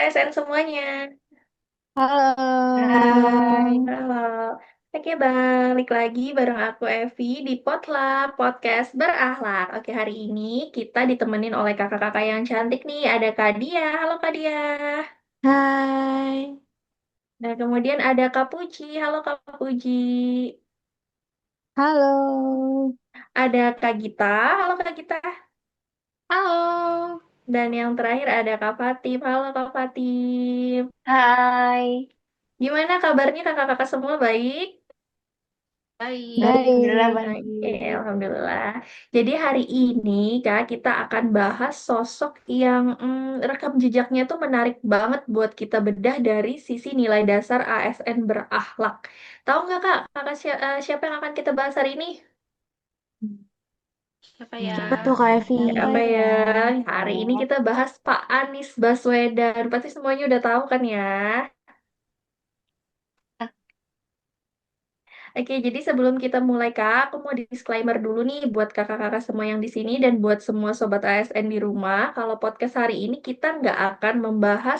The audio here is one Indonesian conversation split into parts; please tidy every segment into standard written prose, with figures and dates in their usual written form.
ASN semuanya. Hai, Halo. halo. Oke, balik lagi bareng aku Evi di Potluck Podcast Berakhlak. Oke, hari ini kita ditemenin oleh kakak-kakak yang cantik nih. Ada Kak Dia. Halo Kak Dia. Hai. Dan kemudian ada Kak Puji. Halo Kak Puji. Halo. Ada Kak Gita. Halo Kak Gita. Halo. Dan yang terakhir ada Kak Fatim. Halo Kak Fatim. Hai, Gimana kabarnya kakak-kakak semua baik? baik. Alhamdulillah Baik. Oke, baik. Alhamdulillah. Jadi hari ini Kak, kita akan bahas sosok yang rekam jejaknya tuh menarik banget buat kita bedah dari sisi nilai dasar ASN berakhlak. Tahu nggak Kak, siapa yang akan kita bahas hari ini? Siapa ya? Siapa tuh Kak Evi? Siapa Siapa ya? ya? Hari ini Oh, kita bahas Pak Anies Baswedan. Pasti semuanya udah tahu kan ya? ah, Oke, jadi sebelum kita mulai Kak, aku mau disclaimer dulu nih buat kakak-kakak semua yang di sini dan buat semua sobat ASN di rumah. Kalau podcast hari ini kita nggak akan membahas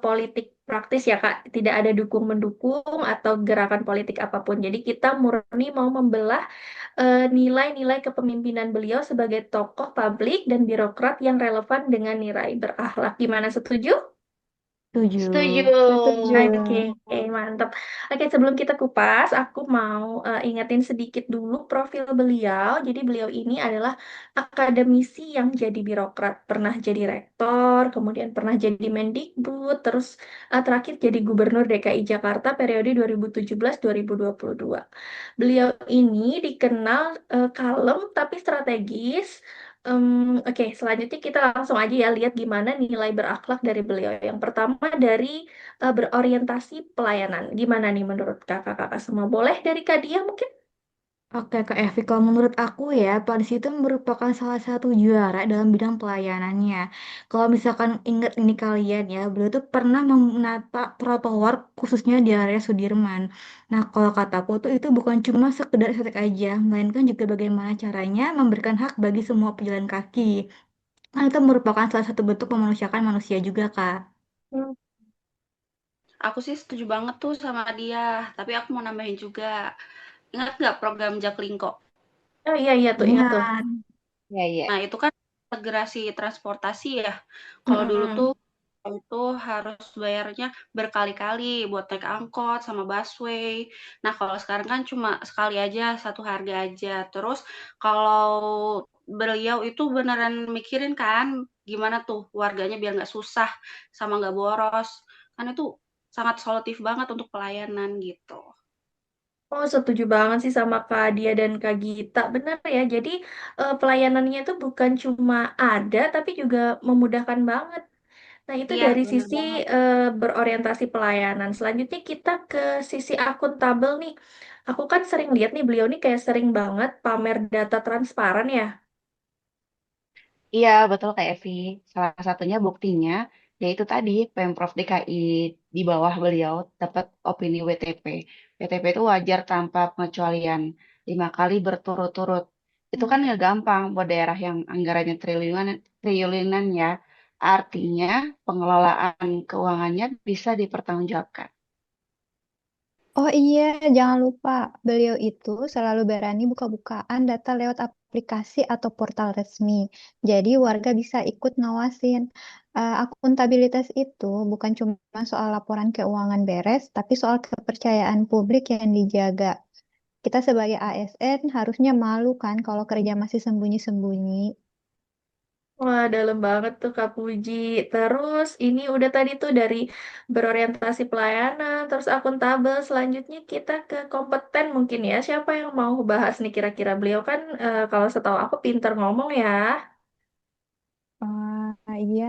politik praktis ya Kak. Tidak ada dukung-mendukung atau gerakan politik apapun. Jadi kita murni mau membelah nilai-nilai kepemimpinan beliau sebagai tokoh publik dan birokrat yang relevan dengan nilai berakhlak. Gimana, setuju? Setuju. setuju. Setuju. Oke, mantap. Oke, sebelum kita kupas, aku mau ingetin sedikit dulu profil beliau. Jadi beliau ini adalah akademisi yang jadi birokrat, pernah jadi rektor, kemudian pernah jadi Mendikbud, terus terakhir jadi Gubernur DKI Jakarta periode 2017-2022. Beliau ini dikenal kalem tapi strategis. Oke, selanjutnya kita langsung aja ya lihat gimana nilai berakhlak dari beliau. Yang pertama dari berorientasi pelayanan. Gimana nih menurut kakak-kakak semua? Boleh dari Kak Dia mungkin? Oke Kak Evi, kalau menurut aku ya, Pak Anies itu merupakan salah satu juara dalam bidang pelayanannya. Kalau misalkan ingat ini kalian ya, beliau tuh pernah menata trotoar khususnya di area Sudirman. Nah, kalau kataku tuh itu bukan cuma sekedar estetik aja, melainkan juga bagaimana caranya memberikan hak bagi semua pejalan kaki. Nah, itu merupakan salah satu bentuk memanusiakan manusia juga, Kak. Hmm. Aku sih setuju banget tuh sama dia. Tapi aku mau nambahin juga. Ingat nggak program Jaklingko? Oh iya iya tuh ingat tuh. Ingat. Ya, ya. Nah, itu kan integrasi transportasi ya. Kalau dulu tuh Mm-mm. itu harus bayarnya berkali-kali buat naik angkot sama busway. Nah, kalau sekarang kan cuma sekali aja, satu harga aja. Terus kalau beliau itu beneran mikirin kan gimana tuh warganya biar nggak susah sama nggak boros. Kan itu sangat solutif banget untuk pelayanan gitu. Oh, setuju banget sih sama Kak Dia dan Kak Gita. Benar ya. Jadi pelayanannya itu bukan cuma ada, tapi juga memudahkan banget. Nah, itu Iya, dari bener sisi banget. berorientasi pelayanan. Selanjutnya kita ke sisi akuntabel nih. Aku kan sering lihat nih beliau nih kayak sering banget pamer data transparan ya. Iya, betul Kak Evi. Salah satunya buktinya yaitu tadi Pemprov DKI di bawah beliau dapat opini WTP. WTP itu wajar tanpa pengecualian 5 kali berturut-turut. Itu kan nggak gampang buat daerah yang anggarannya triliunan ya. Artinya pengelolaan keuangannya bisa dipertanggungjawabkan. Oh iya, jangan lupa, beliau itu selalu berani buka-bukaan data lewat aplikasi atau portal resmi. Jadi warga bisa ikut ngawasin. Akuntabilitas itu bukan cuma soal laporan keuangan beres, tapi soal kepercayaan publik yang dijaga. Kita sebagai ASN harusnya malu kan kalau kerja masih sembunyi-sembunyi. Wah, dalam banget tuh Kak Puji. Terus ini udah tadi tuh dari berorientasi pelayanan, terus akuntabel. Selanjutnya kita ke kompeten mungkin ya. Siapa yang mau bahas nih kira-kira beliau kan kalau setahu aku pinter ngomong ya. Iya,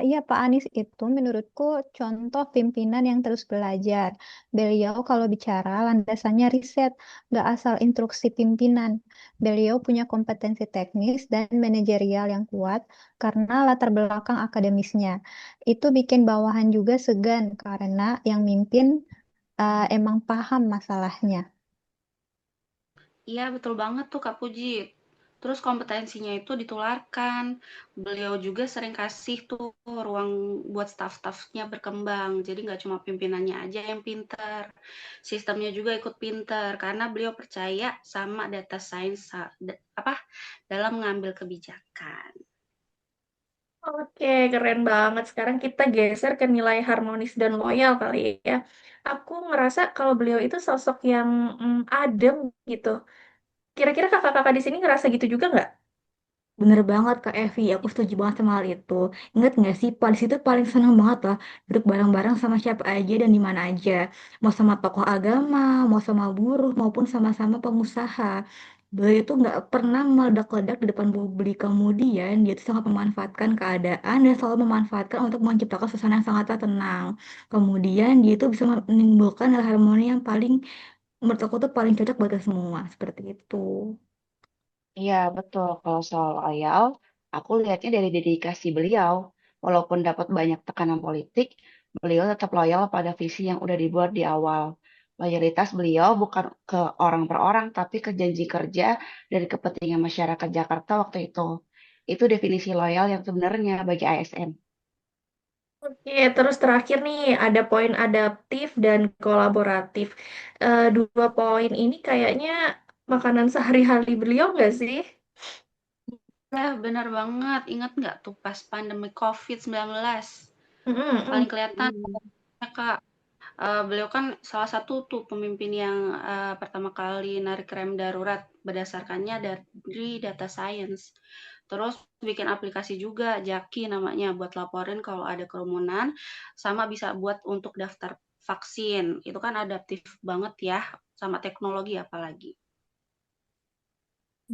iya Pak Anies itu menurutku contoh pimpinan yang terus belajar. Beliau kalau bicara landasannya riset, nggak asal instruksi pimpinan. Beliau punya kompetensi teknis dan manajerial yang kuat karena latar belakang akademisnya. Itu bikin bawahan juga segan karena yang mimpin emang paham masalahnya. Iya, betul banget tuh Kak Puji. terus kompetensinya itu ditularkan. Beliau juga sering kasih tuh ruang buat staff-staffnya berkembang, jadi nggak cuma pimpinannya aja yang pinter, sistemnya juga ikut pinter, karena beliau percaya sama data science dalam mengambil kebijakan. Oke, keren banget. Sekarang kita geser ke nilai harmonis dan loyal kali ya. Aku ngerasa kalau beliau itu sosok yang adem gitu. Kira-kira kakak-kakak di sini ngerasa gitu juga nggak? Bener banget Kak Evi, aku setuju banget sama hal itu. Ingat nggak sih, polisi itu paling seneng banget lah duduk bareng-bareng sama siapa aja dan di mana aja. Mau sama tokoh agama, mau sama buruh, maupun sama-sama pengusaha. Beliau itu nggak pernah meledak-ledak di depan publik. Kemudian dia itu sangat memanfaatkan keadaan dan selalu memanfaatkan untuk menciptakan suasana yang sangat tenang. Kemudian dia itu bisa menimbulkan harmoni yang paling, menurut aku tuh paling cocok buat kita semua. Seperti itu. Iya, betul. Kalau soal loyal, aku lihatnya dari dedikasi beliau. Walaupun dapat banyak tekanan politik, beliau tetap loyal pada visi yang udah dibuat di awal. Loyalitas beliau bukan ke orang per orang, tapi ke janji kerja dari kepentingan masyarakat Jakarta waktu itu. Itu definisi loyal yang sebenarnya bagi ASN. Oke, terus terakhir nih ada poin adaptif dan kolaboratif. Dua poin ini kayaknya makanan sehari-hari beliau nggak sih? Ya, benar banget. Ingat nggak tuh pas pandemi COVID-19? Paling Mm-mm. kelihatan, ya, Kak. Beliau kan salah satu tuh pemimpin yang pertama kali narik rem darurat berdasarkannya dari data science. Terus bikin aplikasi juga, Jaki namanya, buat laporin kalau ada kerumunan, sama bisa buat untuk daftar vaksin. Itu kan adaptif banget ya, sama teknologi apalagi.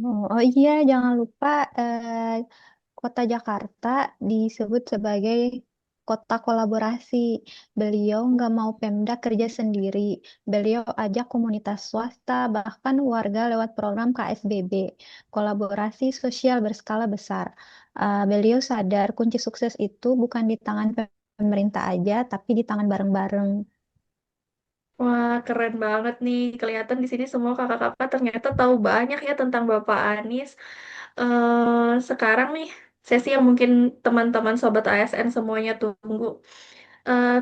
Oh iya, jangan lupa Kota Jakarta disebut sebagai kota kolaborasi. Beliau nggak mau Pemda kerja sendiri. Beliau ajak komunitas swasta, bahkan warga lewat program KSBB, kolaborasi sosial berskala besar. Beliau sadar kunci sukses itu bukan di tangan pemerintah aja, tapi di tangan bareng-bareng. Wah, keren banget nih. Kelihatan di sini semua kakak-kakak ternyata tahu banyak ya tentang Bapak Anies. Sekarang nih, sesi yang mungkin teman-teman sobat ASN semuanya tunggu.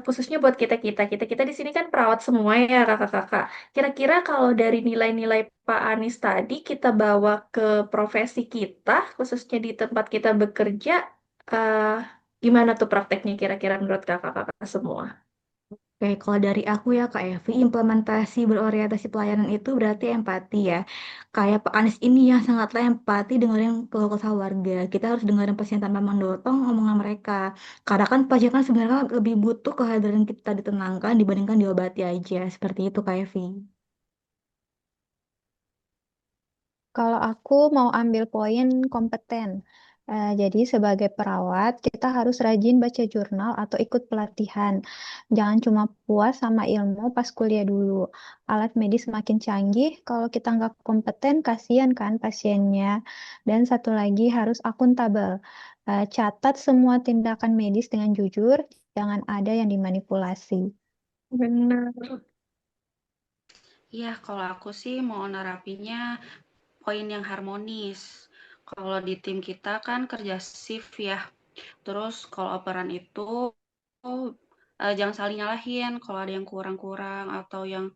Khususnya buat kita-kita. Kita-kita di sini kan perawat semua ya kakak-kakak. Kira-kira kalau dari nilai-nilai Pak Anies tadi kita bawa ke profesi kita, khususnya di tempat kita bekerja, eh, gimana tuh prakteknya kira-kira menurut kakak-kakak semua? Oke, kalau dari aku ya Kak Evi, implementasi berorientasi pelayanan itu berarti empati ya. Kayak Pak Anies ini yang sangatlah empati dengerin keluh kesah warga. Kita harus dengerin pasien tanpa mendotong omongan mereka. Karena kan pasien kan sebenarnya lebih butuh kehadiran kita ditenangkan dibandingkan diobati aja. Seperti itu Kak Evi. Kalau aku mau ambil poin kompeten. Jadi sebagai perawat, kita harus rajin baca jurnal atau ikut pelatihan. Jangan cuma puas sama ilmu pas kuliah dulu. Alat medis makin canggih, kalau kita nggak kompeten, kasihan kan pasiennya. Dan satu lagi harus akuntabel. Catat semua tindakan medis dengan jujur, jangan ada yang dimanipulasi. Benar. Iya, kalau aku sih mau nerapinya poin yang harmonis. Kalau di tim kita kan kerja shift ya. Terus kalau operan itu jangan saling nyalahin kalau ada yang kurang-kurang atau yang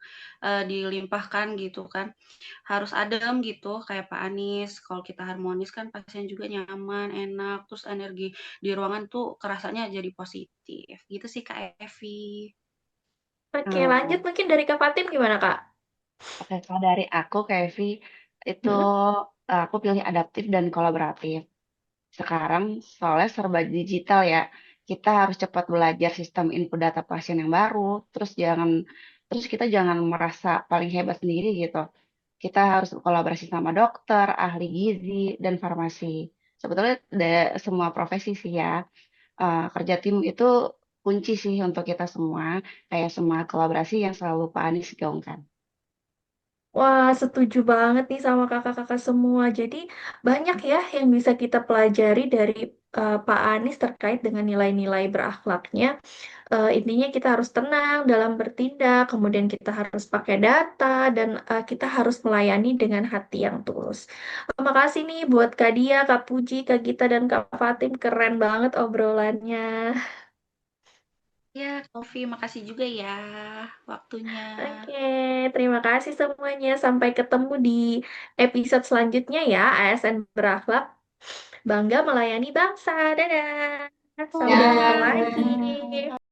dilimpahkan gitu kan. Harus adem gitu kayak Pak Anies. Kalau kita harmonis kan pasien juga nyaman, enak, terus energi di ruangan tuh kerasanya jadi positif. Gitu sih Kak Evi. Oke, lanjut Hmm. mungkin dari Kak Fatin gimana Kak? Oke, kalau dari aku, Kevi, itu Hmm? aku pilih adaptif dan kolaboratif. Sekarang soalnya serba digital ya, kita harus cepat belajar sistem input data pasien yang baru, terus kita jangan merasa paling hebat sendiri gitu. Kita harus kolaborasi sama dokter, ahli gizi, dan farmasi. Sebetulnya semua profesi sih ya, kerja tim itu kunci sih untuk kita semua, kayak semua kolaborasi yang selalu Pak Anies gaungkan. Wah, setuju banget nih sama kakak-kakak semua. Jadi banyak ya yang bisa kita pelajari dari Pak Anies terkait dengan nilai-nilai berakhlaknya. Intinya kita harus tenang dalam bertindak, kemudian kita harus pakai data, dan kita harus melayani dengan hati yang tulus. Makasih nih buat Kak Dia, Kak Puji, Kak Gita, dan Kak Fatim. Keren banget obrolannya. Ya, Kofi, makasih juga ya waktunya. Oke, terima kasih semuanya. Sampai ketemu di episode selanjutnya ya, ASN Berakhlak. Bangga melayani bangsa. Dadah. Sampai Ya. jumpa lagi.